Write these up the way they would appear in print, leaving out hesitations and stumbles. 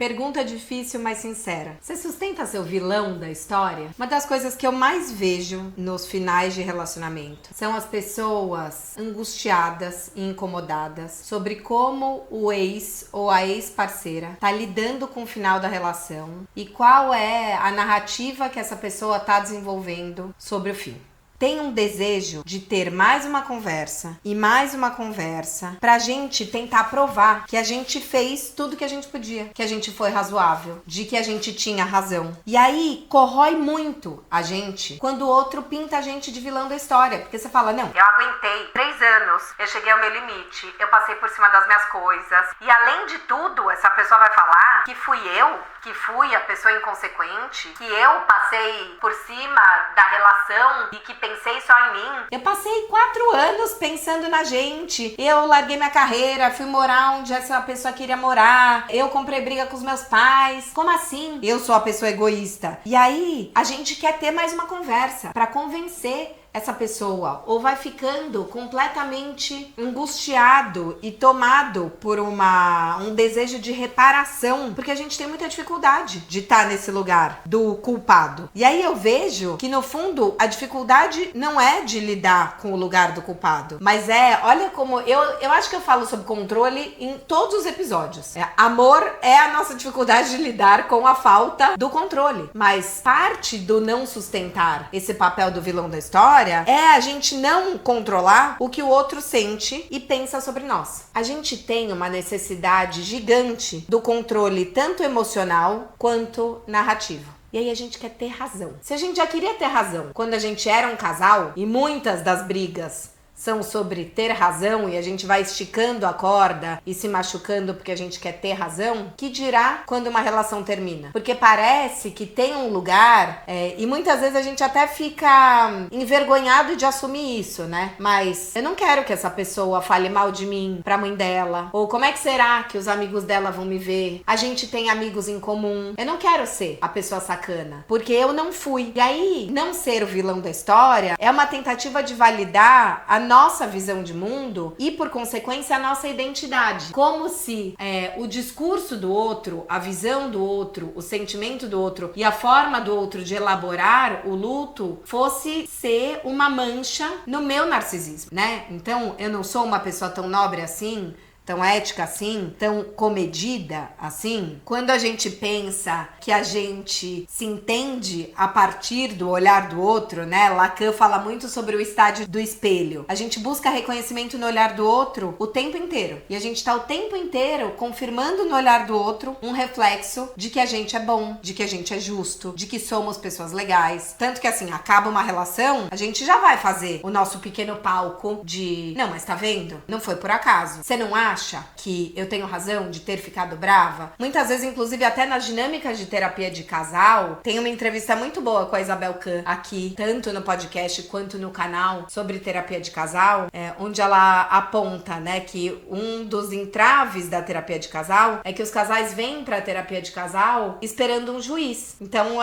Pergunta difícil, mas sincera. Você sustenta seu vilão da história? Uma das coisas que eu mais vejo nos finais de relacionamento são as pessoas angustiadas e incomodadas sobre como o ex ou a ex-parceira tá lidando com o final da relação e qual é a narrativa que essa pessoa tá desenvolvendo sobre o fim. Tem um desejo de ter mais uma conversa e mais uma conversa pra gente tentar provar que a gente fez tudo que a gente podia, que a gente foi razoável, de que a gente tinha razão. E aí corrói muito a gente quando o outro pinta a gente de vilão da história, porque você fala, não, eu aguentei 3 anos, eu cheguei ao meu limite, eu passei por cima das minhas coisas e além de tudo, essa pessoa vai falar que fui eu, que fui a pessoa inconsequente, que eu passei por cima da relação e que pensei só em mim. Eu passei 4 anos pensando na gente. Eu larguei minha carreira, fui morar onde essa pessoa queria morar. Eu comprei briga com os meus pais. Como assim? Eu sou a pessoa egoísta. E aí, a gente quer ter mais uma conversa pra convencer essa pessoa, ou vai ficando completamente angustiado e tomado por um desejo de reparação, porque a gente tem muita dificuldade de estar nesse lugar do culpado. E aí eu vejo que no fundo a dificuldade não é de lidar com o lugar do culpado, mas olha como eu acho que eu falo sobre controle em todos os episódios. Amor é a nossa dificuldade de lidar com a falta do controle, mas parte do não sustentar esse papel do vilão da história é a gente não controlar o que o outro sente e pensa sobre nós. A gente tem uma necessidade gigante do controle tanto emocional quanto narrativo. E aí a gente quer ter razão. Se a gente já queria ter razão quando a gente era um casal, e muitas das brigas são sobre ter razão e a gente vai esticando a corda e se machucando porque a gente quer ter razão, que dirá quando uma relação termina? Porque parece que tem um lugar, e muitas vezes a gente até fica envergonhado de assumir isso, né? Mas eu não quero que essa pessoa fale mal de mim pra mãe dela, ou como é que será que os amigos dela vão me ver? A gente tem amigos em comum. Eu não quero ser a pessoa sacana, porque eu não fui. E aí, não ser o vilão da história é uma tentativa de validar a nossa visão de mundo e, por consequência, a nossa identidade. Como se o discurso do outro, a visão do outro, o sentimento do outro e a forma do outro de elaborar o luto fosse ser uma mancha no meu narcisismo, né? Então, eu não sou uma pessoa tão nobre assim, tão ética assim, tão comedida assim. Quando a gente pensa que a gente se entende a partir do olhar do outro, né? Lacan fala muito sobre o estádio do espelho. A gente busca reconhecimento no olhar do outro o tempo inteiro. E a gente tá o tempo inteiro confirmando no olhar do outro um reflexo de que a gente é bom, de que a gente é justo, de que somos pessoas legais. Tanto que assim, acaba uma relação, a gente já vai fazer o nosso pequeno palco de não, mas tá vendo? Não foi por acaso. Você não acha que eu tenho razão de ter ficado brava? Muitas vezes, inclusive, até nas dinâmicas de terapia de casal, tem uma entrevista muito boa com a Isabel Kahn aqui, tanto no podcast quanto no canal, sobre terapia de casal, onde ela aponta, né, que um dos entraves da terapia de casal é que os casais vêm pra terapia de casal esperando um juiz. Então,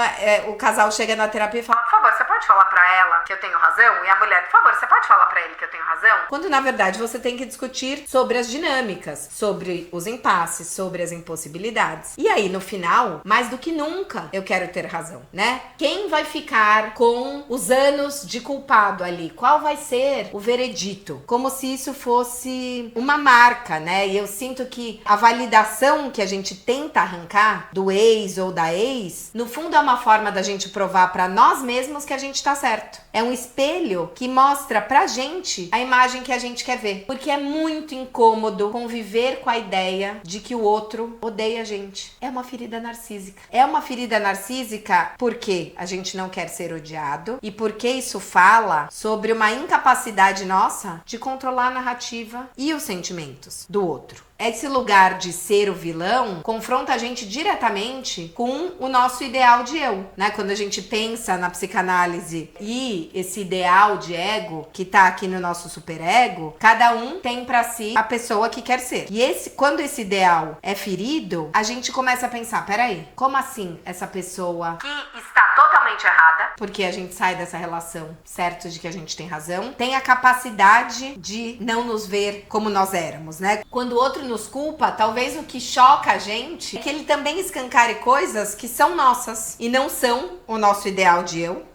o casal chega na terapia e fala, por favor, você pode falar pra ela que eu tenho razão? E a mulher, por favor, você pode falar pra ele que eu tenho razão? Quando, na verdade, você tem que discutir sobre as dinâmicas, sobre os impasses, sobre as impossibilidades. E aí, no final, mais do que nunca, eu quero ter razão, né? Quem vai ficar com os anos de culpado ali? Qual vai ser o veredito? Como se isso fosse uma marca, né? E eu sinto que a validação que a gente tenta arrancar do ex ou da ex, no fundo é uma forma da gente provar pra nós mesmos que a gente tá certo. É um espelho que mostra pra gente a imagem que a gente quer ver. Porque é muito incômodo conviver com a ideia de que o outro odeia a gente. É uma ferida narcísica. É uma ferida narcísica porque a gente não quer ser odiado e porque isso fala sobre uma incapacidade nossa de controlar a narrativa e os sentimentos do outro. Esse lugar de ser o vilão confronta a gente diretamente com o nosso ideal de eu, né? Quando a gente pensa na psicanálise e esse ideal de ego que tá aqui no nosso superego, cada um tem pra si a pessoa que quer ser. E quando esse ideal é ferido, a gente começa a pensar, peraí, como assim essa pessoa que está totalmente totalmente errada, porque a gente sai dessa relação certo de que a gente tem razão, tem a capacidade de não nos ver como nós éramos, né? Quando o outro nos culpa, talvez o que choca a gente é que ele também escancare coisas que são nossas e não são o nosso ideal de eu,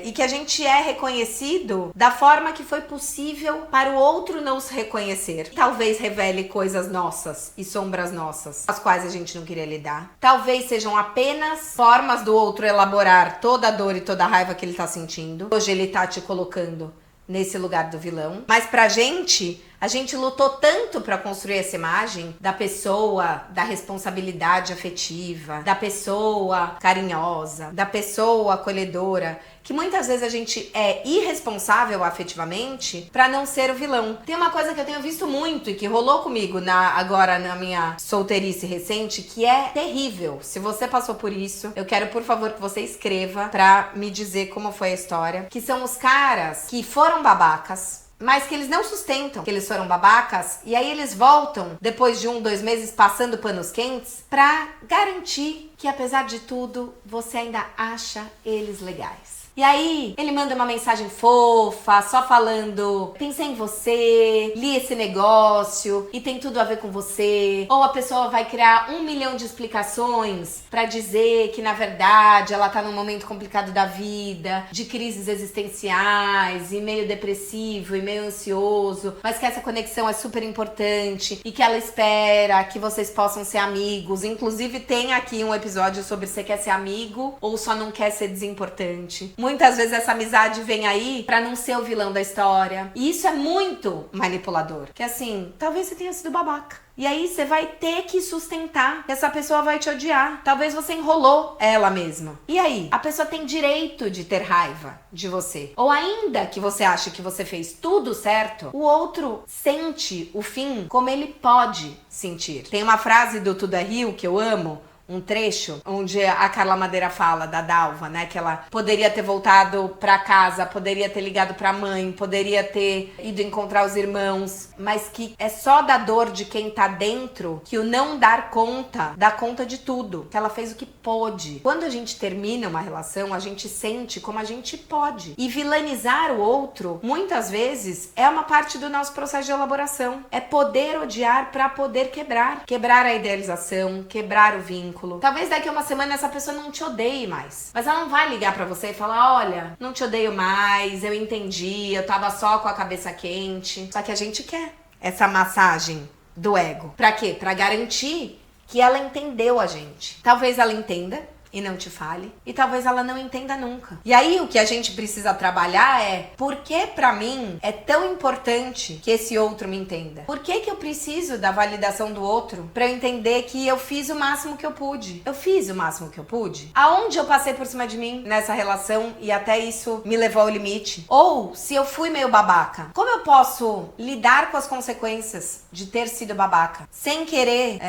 e que a gente é reconhecido da forma que foi possível para o outro não se reconhecer. Talvez revele coisas nossas e sombras nossas, as quais a gente não queria lidar. Talvez sejam apenas formas do outro elaborar toda a dor e toda a raiva que ele tá sentindo. Hoje ele tá te colocando nesse lugar do vilão. Mas pra gente, a gente lutou tanto pra construir essa imagem da pessoa, da responsabilidade afetiva, da pessoa carinhosa, da pessoa acolhedora, que muitas vezes a gente é irresponsável afetivamente pra não ser o vilão. Tem uma coisa que eu tenho visto muito e que rolou comigo agora na minha solteirice recente, que é terrível. Se você passou por isso, eu quero, por favor, que você escreva pra me dizer como foi a história. Que são os caras que foram babacas, mas que eles não sustentam que eles foram babacas, e aí eles voltam, depois de 1, 2 meses, passando panos quentes, pra garantir que, apesar de tudo, você ainda acha eles legais. E aí, ele manda uma mensagem fofa, só falando: pensei em você, li esse negócio e tem tudo a ver com você. Ou a pessoa vai criar 1 milhão de explicações pra dizer que, na verdade, ela tá num momento complicado da vida, de crises existenciais, e meio depressivo, e meio ansioso, mas que essa conexão é super importante e que ela espera que vocês possam ser amigos. Inclusive, tem aqui um episódio sobre você quer ser amigo ou só não quer ser desimportante. Muitas vezes essa amizade vem aí pra não ser o vilão da história. E isso é muito manipulador. Que assim, talvez você tenha sido babaca. E aí você vai ter que sustentar que essa pessoa vai te odiar. Talvez você enrolou ela mesma. E aí? A pessoa tem direito de ter raiva de você. Ou ainda que você ache que você fez tudo certo, o outro sente o fim como ele pode sentir. Tem uma frase do Tudo é Rio que eu amo, um trecho onde a Carla Madeira fala da Dalva, né? Que ela poderia ter voltado pra casa, poderia ter ligado pra mãe, poderia ter ido encontrar os irmãos, mas que é só da dor de quem tá dentro que o não dar conta dá conta de tudo. Que ela fez o que pôde. Quando a gente termina uma relação, a gente sente como a gente pode. E vilanizar o outro, muitas vezes, é uma parte do nosso processo de elaboração. É poder odiar pra poder quebrar. Quebrar a idealização, quebrar o vínculo. Talvez daqui a uma semana essa pessoa não te odeie mais. Mas ela não vai ligar pra você e falar: olha, não te odeio mais, eu entendi, eu tava só com a cabeça quente. Só que a gente quer essa massagem do ego. Pra quê? Pra garantir que ela entendeu a gente. Talvez ela entenda e não te fale, e talvez ela não entenda nunca. E aí o que a gente precisa trabalhar é: por que pra mim é tão importante que esse outro me entenda? Por que que eu preciso da validação do outro pra eu entender que eu fiz o máximo que eu pude? Eu fiz o máximo que eu pude? Aonde eu passei por cima de mim nessa relação e até isso me levou ao limite? Ou se eu fui meio babaca, como eu posso lidar com as consequências de ter sido babaca sem querer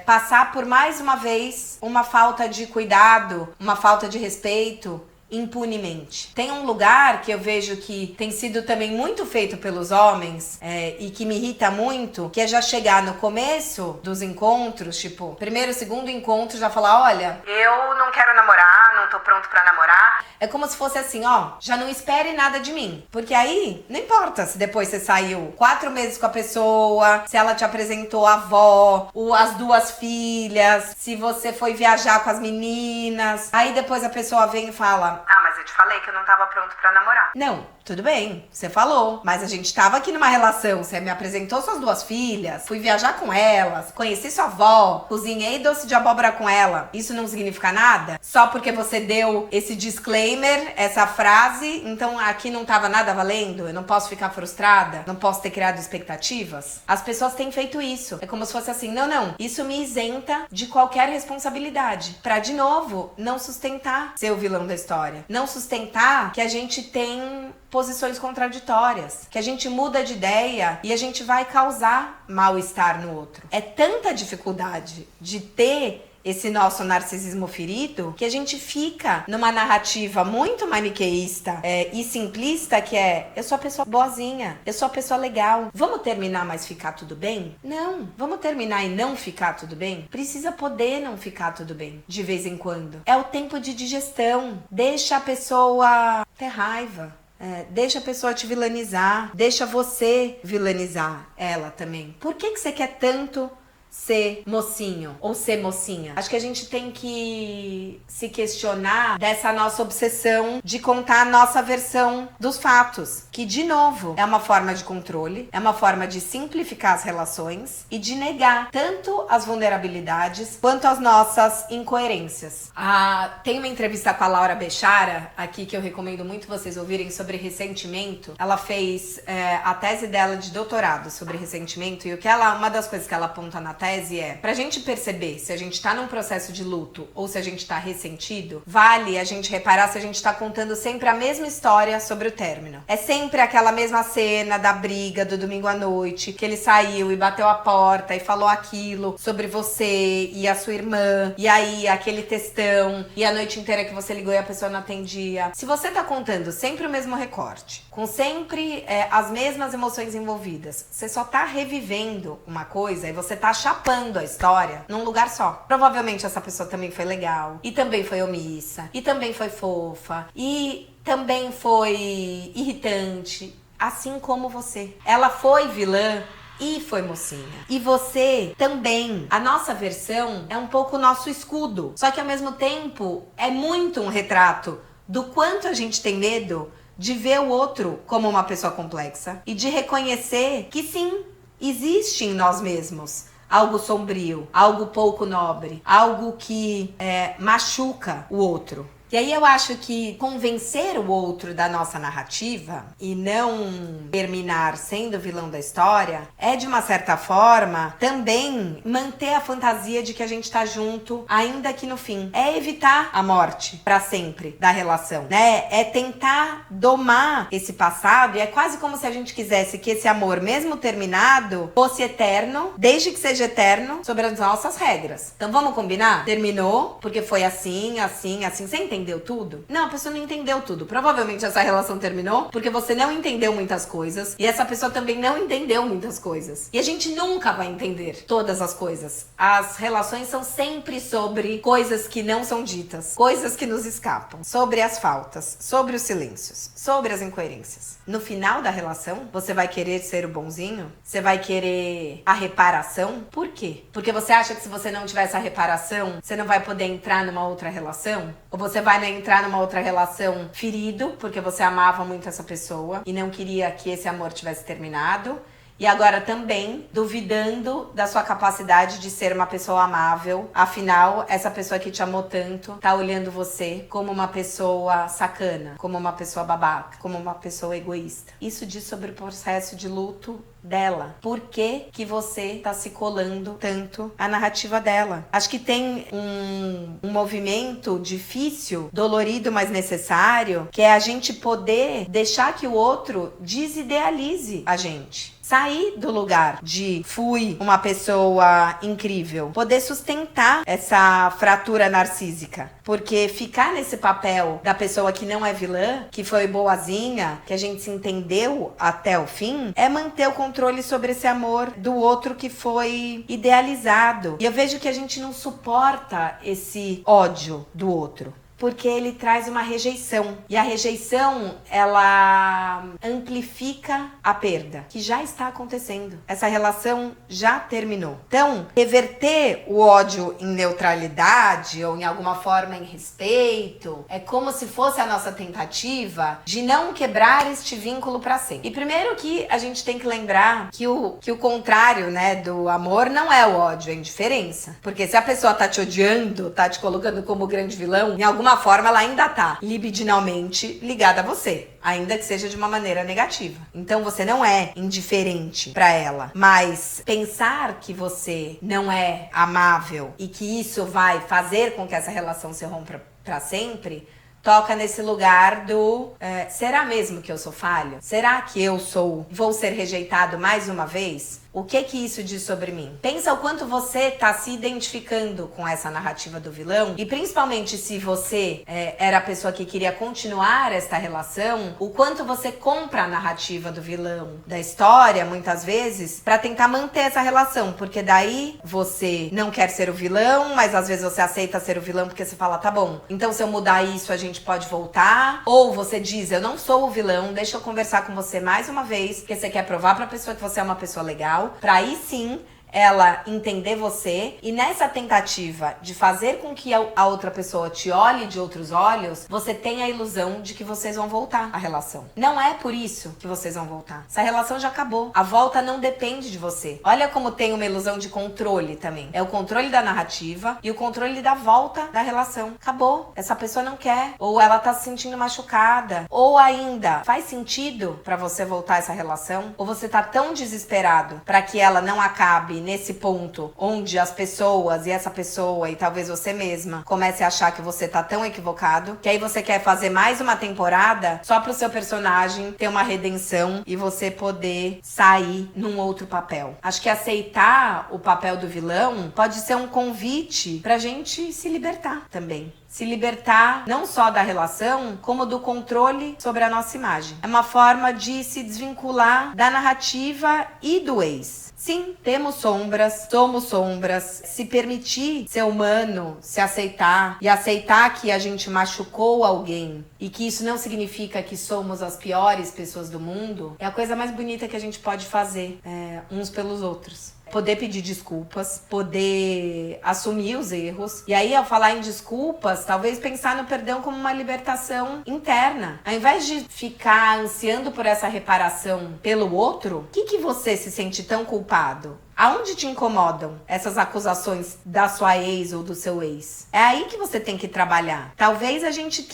passar por mais uma vez uma falta de cuidado, uma falta de respeito impunemente? Tem um lugar que eu vejo que tem sido também muito feito pelos homens e que me irrita muito, que é já chegar no começo dos encontros, tipo, primeiro, segundo encontro, já falar: olha, eu não quero namorar, não tô pronto pra namorar. É como se fosse assim: ó, já não espere nada de mim. Porque aí, não importa se depois você saiu 4 meses com a pessoa, se ela te apresentou a avó, as 2 filhas, se você foi viajar com as meninas. Aí depois a pessoa vem e fala: ah, mas eu te falei que eu não tava pronto pra namorar. Não, tudo bem, você falou, mas a gente tava aqui numa relação, você me apresentou suas 2 filhas, fui viajar com elas, conheci sua avó, cozinhei doce de abóbora com ela. Isso não significa nada? Só porque você deu esse disclaimer, essa frase, então aqui não tava nada valendo? Eu não posso ficar frustrada? Não posso ter criado expectativas? As pessoas têm feito isso. É como se fosse assim: não, isso me isenta de qualquer responsabilidade. Pra, de novo, não sustentar ser o vilão da história. Não sustentar que a gente tem posições contraditórias, que a gente muda de ideia e a gente vai causar mal-estar no outro. É tanta dificuldade de ter esse nosso narcisismo ferido, que a gente fica numa narrativa muito maniqueísta e simplista, que é: eu sou a pessoa boazinha, eu sou a pessoa legal. Vamos terminar, mas ficar tudo bem? Não. Vamos terminar e não ficar tudo bem? Precisa poder não ficar tudo bem, de vez em quando. É o tempo de digestão. Deixa a pessoa ter raiva. Deixa a pessoa te vilanizar. Deixa você vilanizar ela também. Por que você quer tanto ser mocinho ou ser mocinha? Acho que a gente tem que se questionar dessa nossa obsessão de contar a nossa versão dos fatos, que, de novo, é uma forma de controle, é uma forma de simplificar as relações e de negar tanto as vulnerabilidades quanto as nossas incoerências. Tem uma entrevista com a Laura Bechara aqui que eu recomendo muito vocês ouvirem, sobre ressentimento. Ela fez a tese dela de doutorado sobre ressentimento, e uma das coisas que ela aponta na tese é: pra gente perceber se a gente tá num processo de luto ou se a gente tá ressentido, vale a gente reparar se a gente tá contando sempre a mesma história sobre o término. É sempre aquela mesma cena da briga do domingo à noite, que ele saiu e bateu a porta e falou aquilo sobre você e a sua irmã, e aí aquele textão, e a noite inteira que você ligou e a pessoa não atendia. Se você tá contando sempre o mesmo recorte, com sempre as mesmas emoções envolvidas, você só tá revivendo uma coisa e você tá chapando a história num lugar só. Provavelmente essa pessoa também foi legal, e também foi omissa, e também foi fofa, e também foi irritante, assim como você. Ela foi vilã e foi mocinha. E você também. A nossa versão é um pouco o nosso escudo, só que ao mesmo tempo é muito um retrato do quanto a gente tem medo de ver o outro como uma pessoa complexa e de reconhecer que sim, existe em nós mesmos algo sombrio, algo pouco nobre, algo que machuca o outro. E aí eu acho que convencer o outro da nossa narrativa e não terminar sendo vilão da história é, de uma certa forma, também manter a fantasia de que a gente tá junto, ainda que no fim. É evitar a morte pra sempre da relação, né? É tentar domar esse passado, e é quase como se a gente quisesse que esse amor, mesmo terminado, fosse eterno, desde que seja eterno, sobre as nossas regras. Então vamos combinar? Terminou porque foi assim, assim, assim. Você entendeu tudo? Não, a pessoa não entendeu tudo. Provavelmente essa relação terminou porque você não entendeu muitas coisas e essa pessoa também não entendeu muitas coisas. E a gente nunca vai entender todas as coisas. As relações são sempre sobre coisas que não são ditas, coisas que nos escapam, sobre as faltas, sobre os silêncios, sobre as incoerências. No final da relação, você vai querer ser o bonzinho? Você vai querer a reparação? Por quê? Porque você acha que se você não tiver essa reparação, você não vai poder entrar numa outra relação? Ou você vai entrar numa outra relação ferido, porque você amava muito essa pessoa e não queria que esse amor tivesse terminado? E agora também duvidando da sua capacidade de ser uma pessoa amável. Afinal, essa pessoa que te amou tanto tá olhando você como uma pessoa sacana, como uma pessoa babaca, como uma pessoa egoísta. Isso diz sobre o processo de luto dela. Por que que você tá se colando tanto à narrativa dela? Acho que tem um movimento difícil, dolorido, mas necessário, que é a gente poder deixar que o outro desidealize a gente. Sair do lugar de fui uma pessoa incrível. Poder sustentar essa fratura narcísica. Porque ficar nesse papel da pessoa que não é vilã, que foi boazinha, que a gente se entendeu até o fim, é manter o controle sobre esse amor do outro que foi idealizado. E eu vejo que a gente não suporta esse ódio do outro, porque ele traz uma rejeição. E a rejeição, ela amplifica a perda, que já está acontecendo. Essa relação já terminou. Então, reverter o ódio em neutralidade, ou em alguma forma em respeito, é como se fosse a nossa tentativa de não quebrar este vínculo para sempre. E primeiro que a gente tem que lembrar que o contrário, né, do amor não é o ódio, é a indiferença. Porque se a pessoa tá te odiando, tá te colocando como grande vilão, em alguma forma ela ainda tá libidinalmente ligada a você, ainda que seja de uma maneira negativa. Então você não é indiferente pra ela, mas pensar que você não é amável e que isso vai fazer com que essa relação se rompa pra sempre, toca nesse lugar do será mesmo que eu sou falho? Será que vou ser rejeitado mais uma vez? O que isso diz sobre mim? Pensa o quanto você tá se identificando com essa narrativa do vilão e principalmente se você era a pessoa que queria continuar esta relação, o quanto você compra a narrativa do vilão da história, muitas vezes, pra tentar manter essa relação, porque daí você não quer ser o vilão, mas às vezes você aceita ser o vilão porque você fala, tá bom, então se eu mudar isso a gente pode voltar, ou você diz, eu não sou o vilão, deixa eu conversar com você mais uma vez, porque você quer provar pra pessoa que você é uma pessoa legal, pra aí sim ela entender você, e nessa tentativa de fazer com que a outra pessoa te olhe de outros olhos, você tem a ilusão de que vocês vão voltar a relação. Não é por isso que vocês vão voltar. Essa relação já acabou. A volta não depende de você. Olha como tem uma ilusão de controle também. É o controle da narrativa e o controle da volta da relação. Acabou. Essa pessoa não quer. Ou ela tá se sentindo machucada. Ou ainda, faz sentido pra você voltar essa relação? Ou você tá tão desesperado pra que ela não acabe nesse ponto onde as pessoas e essa pessoa e talvez você mesma comece a achar que você tá tão equivocado, que aí você quer fazer mais uma temporada só pro seu personagem ter uma redenção e você poder sair num outro papel. Acho que aceitar o papel do vilão pode ser um convite pra gente se libertar também. Se libertar não só da relação, como do controle sobre a nossa imagem. É uma forma de se desvincular da narrativa e do ex. Sim, temos sombras, somos sombras. Se permitir ser humano, se aceitar e aceitar que a gente machucou alguém e que isso não significa que somos as piores pessoas do mundo, é a coisa mais bonita que a gente pode fazer uns pelos outros. Poder pedir desculpas, poder assumir os erros. E aí, ao falar em desculpas, talvez pensar no perdão como uma libertação interna. Ao invés de ficar ansiando por essa reparação pelo outro, o que você se sente tão culpado? Aonde te incomodam essas acusações da sua ex ou do seu ex? É aí que você tem que trabalhar. Talvez a gente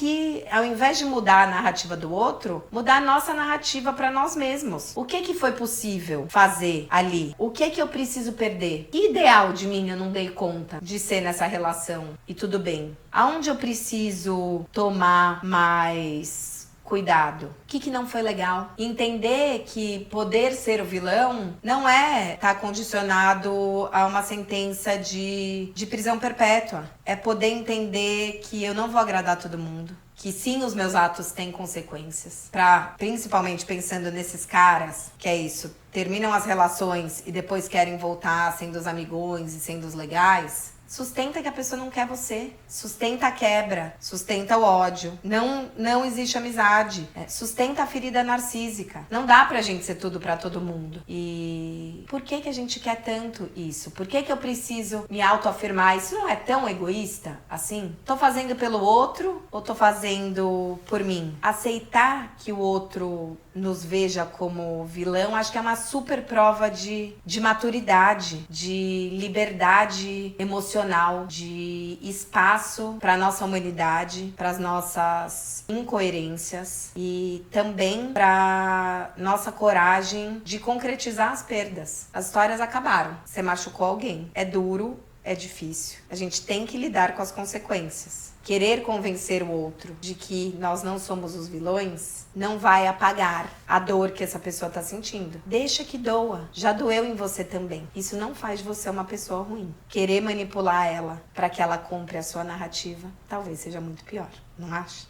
ao invés de mudar a narrativa do outro, mudar a nossa narrativa para nós mesmos. O que foi possível fazer ali? O que eu preciso perder? Que ideal de mim eu não dei conta de ser nessa relação? E tudo bem. Aonde eu preciso tomar mais cuidado? O que não foi legal? Entender que poder ser o vilão não é estar condicionado a uma sentença de prisão perpétua. É poder entender que eu não vou agradar todo mundo. Que sim, os meus atos têm consequências. Principalmente pensando nesses caras, que é isso, terminam as relações e depois querem voltar sendo os amigões e sendo os legais. Sustenta que a pessoa não quer você. Sustenta a quebra. Sustenta o ódio. Não existe amizade. Sustenta a ferida narcísica. Não dá pra gente ser tudo pra todo mundo. E por que a gente quer tanto isso? Por que eu preciso me autoafirmar? Isso não é tão egoísta assim? Tô fazendo pelo outro ou tô fazendo por mim? Aceitar que o outro nos veja como vilão, acho que é uma super prova de maturidade, de liberdade emocional, de espaço para nossa humanidade, para as nossas incoerências e também para nossa coragem de concretizar as perdas. As histórias acabaram. Você machucou alguém. É duro, é difícil. A gente tem que lidar com as consequências. Querer convencer o outro de que nós não somos os vilões não vai apagar a dor que essa pessoa tá sentindo. Deixa que doa. Já doeu em você também. Isso não faz de você uma pessoa ruim. Querer manipular ela para que ela compre a sua narrativa talvez seja muito pior. Não acha?